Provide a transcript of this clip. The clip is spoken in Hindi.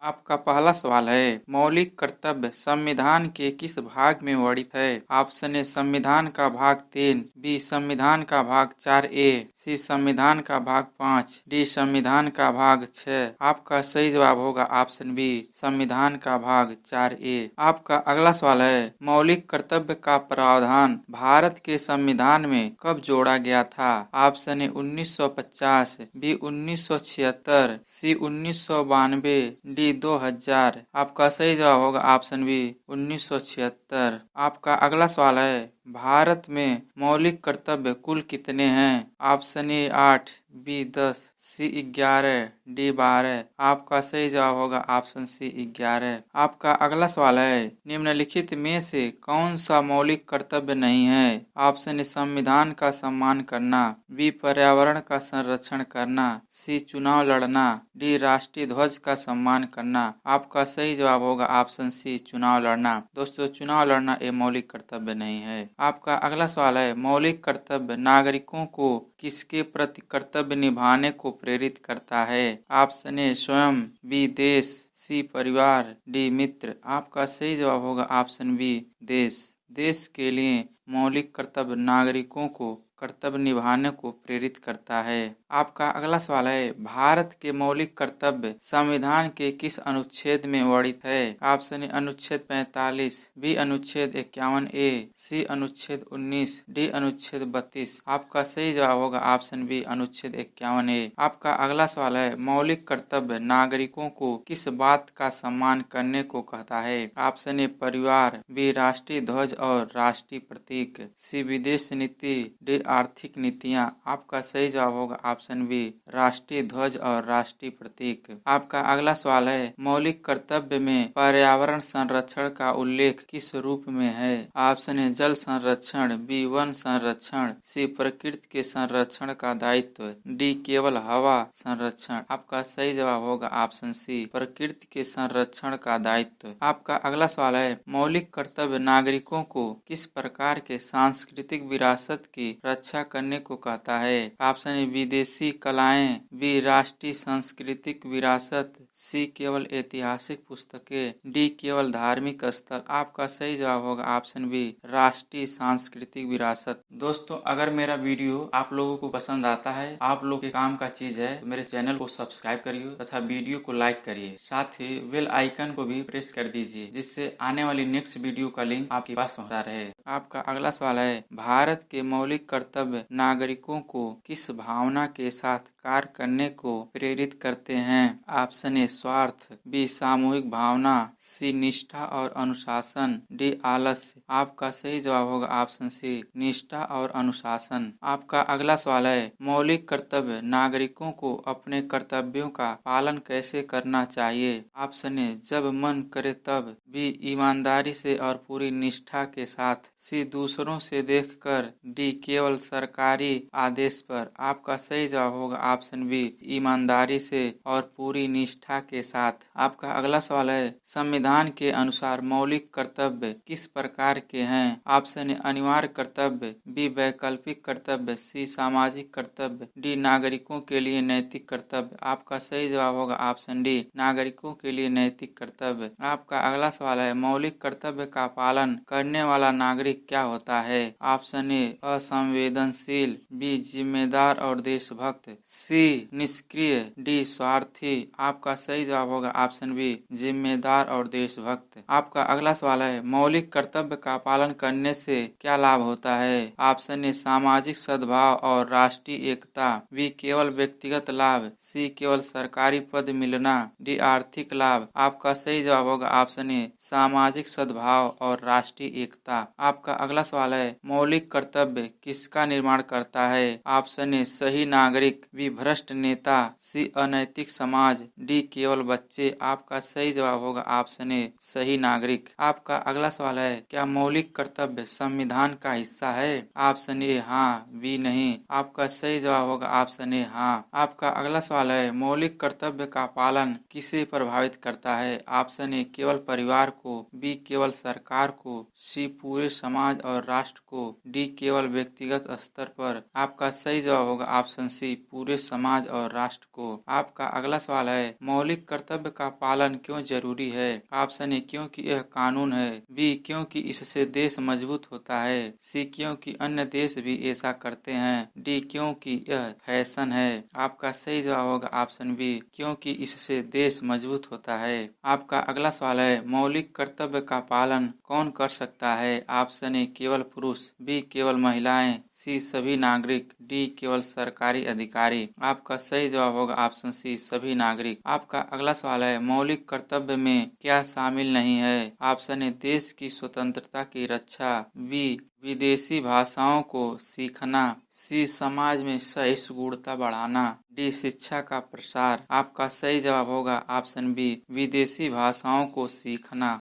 आपका पहला सवाल है, मौलिक कर्तव्य संविधान के किस भाग में वर्णित है? ऑप्शन ए संविधान का भाग 3, बी संविधान का भाग 4A, सी संविधान का भाग 5, डी संविधान का भाग 6। आपका सही जवाब होगा ऑप्शन बी संविधान का भाग 4A। आपका अगला सवाल है, मौलिक कर्तव्य का प्रावधान भारत के संविधान में कब जोड़ा गया था? Option A 1950, B 1976, C 1992, D 2000। आपका सही जवाब होगा ऑप्शन बी 1976। आपका अगला सवाल है, भारत में मौलिक कर्तव्य कुल कितने हैं? Option A 8, B 10, C 11, D 12। आपका सही जवाब होगा ऑप्शन सी 11। आपका अगला सवाल है, निम्नलिखित में से कौन सा मौलिक कर्तव्य नहीं है? ऑप्शन ए संविधान का सम्मान करना, बी पर्यावरण का संरक्षण करना, सी चुनाव लड़ना, डी राष्ट्रीय ध्वज का सम्मान करना। आपका सही जवाब होगा ऑप्शन सी चुनाव लड़ना। दोस्तों, चुनाव लड़ना ये मौलिक कर्तव्य नहीं है। आपका अगला सवाल है, मौलिक कर्तव्य नागरिकों को किसके प्रति कर्तव्य निभाने को प्रेरित करता है? ऑप्शन ए स्वयं, बी देश, सी परिवार, डी मित्र। आपका सही जवाब होगा ऑप्शन बी देश। देश के लिए मौलिक कर्तव्य नागरिकों को कर्तव्य निभाने को प्रेरित करता है। आपका अगला सवाल है, भारत के मौलिक कर्तव्य संविधान के किस अनुच्छेद में वर्णित है? ऑप्शन ए अनुच्छेद 45, बी अनुच्छेद 51A, सी अनुच्छेद 19, डी अनुच्छेद 32। आपका सही जवाब होगा ऑप्शन बी अनुच्छेद 51A। आपका अगला सवाल है, मौलिक कर्तव्य नागरिकों को किस बात का सम्मान करने को कहता है? ऑप्शन ए परिवार, बी राष्ट्रीय ध्वज और राष्ट्रीय प्रतीक, सी विदेश नीति, डी आर्थिक नीतियां। आपका सही जवाब होगा ऑप्शन बी राष्ट्रीय ध्वज और राष्ट्रीय प्रतीक। आपका अगला सवाल है, मौलिक कर्तव्य में पर्यावरण संरक्षण का उल्लेख किस रूप में है? ऑप्शन ए जल संरक्षण, बी वन संरक्षण, सी प्रकृति के संरक्षण का दायित्व, डी केवल हवा संरक्षण। आपका सही जवाब होगा ऑप्शन सी प्रकृति के संरक्षण का दायित्व। आपका अगला सवाल है, मौलिक कर्तव्य नागरिकों को किस प्रकार के सांस्कृतिक विरासत की रक्षा करने को कहता है? ऑप्शन ए विदेशी कलाएं, बी राष्ट्रीय सांस्कृतिक विरासत, सी केवल ऐतिहासिक पुस्तकें, डी केवल धार्मिक स्थल। आपका सही जवाब होगा ऑप्शन बी राष्ट्रीय सांस्कृतिक विरासत। दोस्तों, अगर मेरा वीडियो आप लोगों को पसंद आता है, आप लोग के काम का चीज है, तो मेरे चैनल को सब्सक्राइब करिए तथा वीडियो को लाइक करिए। साथ ही बेल आइकन को भी प्रेस कर दीजिए, जिससे आने वाली नेक्स्ट वीडियो का लिंक आपके पास पहुंचता रहे। आपका अगला सवाल है, भारत के मौलिक कर्तव्य नागरिकों को किस भावना के साथ कार्य करने को प्रेरित करते हैं? ऑप्शन ए स्वार्थ, बी सामूहिक भावना, सी निष्ठा और अनुशासन, डी आलस्य। आपका सही जवाब होगा ऑप्शन सी निष्ठा और अनुशासन। आपका अगला सवाल है, मौलिक कर्तव्य नागरिकों को अपने कर्तव्यों का पालन कैसे करना चाहिए? ऑप्शन ए जब मन करे तब, बी ईमानदारी से और पूरी निष्ठा के साथ, सी दूसरों से देखकर, डी केवल सरकारी आदेश पर। आपका सही जवाब होगा ऑप्शन बी ईमानदारी से और पूरी निष्ठा के साथ। आपका अगला सवाल है, संविधान के अनुसार मौलिक कर्तव्य किस प्रकार के हैं? ऑप्शन ए अनिवार्य कर्तव्य, बी वैकल्पिक कर्तव्य, सी सामाजिक कर्तव्य, डी नागरिकों के लिए नैतिक कर्तव्य। आपका सही जवाब होगा ऑप्शन डी नागरिकों के लिए नैतिक कर्तव्य। आपका अगला सवाल है, मौलिक कर्तव्य का पालन करने वाला नागरिक क्या होता है? ऑप्शन ए असंवेदनशील, बी जिम्मेदार और देशभक्त, सी निष्क्रिय, डी स्वार्थी। आपका सही जवाब होगा ऑप्शन बी जिम्मेदार और देशभक्त। आपका अगला सवाल है, मौलिक कर्तव्य का पालन करने से क्या लाभ होता है? ऑप्शन ए सामाजिक सद्भाव और राष्ट्रीय एकता, बी केवल व्यक्तिगत लाभ, सी केवल सरकारी पद मिलना, डी आर्थिक लाभ। आपका सही जवाब होगा ऑप्शन ए सामाजिक सद्भाव और राष्ट्रीय एकता। आपका अगला सवाल है, मौलिक कर्तव्य किसका निर्माण करता है? ऑप्शन ए सही नागरिक, बी भ्रष्ट नेता, सी अनैतिक समाज, डी केवल बच्चे। आपका सही जवाब होगा ऑप्शन ए सही नागरिक। आपका अगला सवाल है, क्या मौलिक कर्तव्य संविधान का हिस्सा है? ऑप्शन ए हाँ, बी नहीं। आपका सही जवाब होगा ऑप्शन ए हाँ। आपका अगला सवाल है, मौलिक कर्तव्य का पालन किसे प्रभावित करता है? ऑप्शन ए केवल परिवार को, बी केवल सरकार को, सी पूरे समाज और राष्ट्र को, डी केवल व्यक्तिगत व्यक्तिगत स्तर पर। आपका सही जवाब होगा ऑप्शन सी, पूरे समाज और राष्ट्र को। आपका अगला सवाल है, मौलिक कर्तव्य का पालन क्यों जरूरी है? ऑप्शन ए, क्योंकि यह कानून है। बी, क्योंकि इससे देश मजबूत होता है। सी, क्योंकि अन्य देश भी ऐसा करते हैं। डी, क्योंकि यह फैशन है। आपका सही जवाब होगा ऑप्शन बी, क्योंकि इससे देश मजबूत होता है। आपका अगला सवाल है, मौलिक कर्तव्य का पालन कौन कर सकता है? ऑप्शन ए, केवल पुरुष। बी, केवल महिलाएं। सी, सभी नागरिक। डी, केवल सरकारी अधिकारी। आपका सही जवाब होगा ऑप्शन सी, सभी नागरिक। आपका अगला सवाल है, मौलिक कर्तव्य में क्या शामिल नहीं है? ऑप्शन ए, देश की स्वतंत्रता की रक्षा। बी, विदेशी भाषाओं को सीखना। सी, समाज में सहिष्णुता बढ़ाना। डी, शिक्षा का प्रसार। आपका सही जवाब होगा ऑप्शन बी, विदेशी भाषाओं को सीखना।